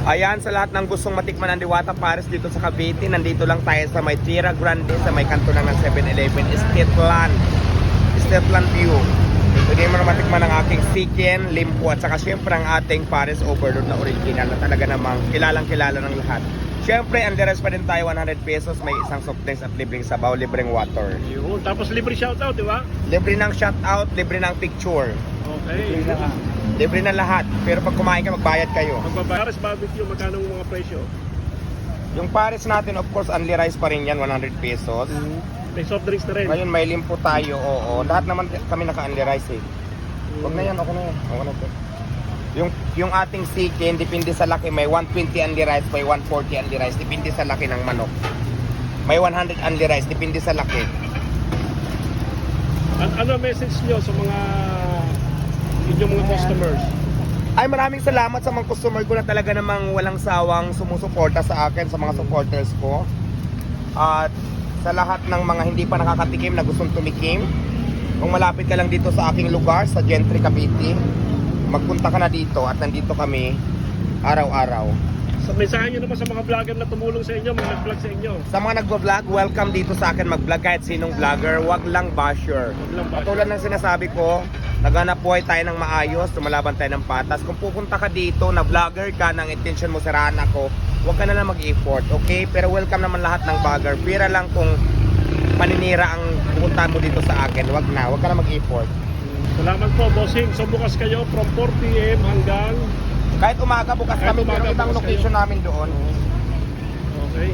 Ayan, sa lahat ng gustong matikman ng Diwata Pares dito sa Cavite, nandito lang tayo sa may Tierra Grande, sa may kanto lang ng 7-Eleven, Estetlan View. Pwede mo na matikman ng aking chicken, limpo, at saka syempre ang ating Pares Overload na original na talaga namang kilalang-kilala ng lahat. Syempre, ang rest pa din tayo, 100 pesos, may isang soft drinks at libreng sabaw, libreng water. Yun, tapos libre shoutout, di ba? Libre ng shoutout, libre ng picture. Okay. Libre na lahat. Pero pag kumain ka, magbayad kayo. Magbabaras barbecue, magkano ang mga presyo? Yung Pares natin, of course, only rice pa rin yan, 100 pesos. May soft drinks na rin. Ngayon, may limpo tayo, oo. Lahat naman kami naka-only rice eh. Huwag na yan, okay na yan. Okay na to. Yung ating chicken, depende sa laki, may 120 only rice, may 140 only rice, depende sa laki ng manok. May 100 only rice, depende sa laki. Ano message nyo sa mga inyong mga customers? Ay, maraming salamat sa mga customer ko na talaga namang walang sawang sumusuporta sa akin, sa mga supporters ko. At sa lahat ng mga hindi pa nakakatikim na gustong tumikim, kung malapit ka lang dito sa aking lugar, sa Gentry, Cavite, magpunta ka na dito at nandito kami araw-araw. So, mensahe nyo naman sa mga vlogger na tumulong sa inyo, mga nag-vlog sa inyo. Sa mga nagvo-vlog, welcome dito sa akin mag-vlog kahit sinong vlogger, wag lang basher. lang basher. Katulad ng sinasabi ko, naghanap buhay tayo ng maayos, lumalaban tayo ng patas. Kung pupunta ka dito na vlogger ka, ng intention mo siraan ako, wag ka na lang mag-effort, okay? Pero welcome naman lahat ng vlogger. Pira lang kung paninira ang pupunta mo dito sa akin, wag ka na mag-effort. Salamat po, bossing. So, bukas kayo from 4 p.m. hanggang... Kahit umaga bukas Kahit kami, umaga, pero ibang bukas location kayo. namin doon. Okay.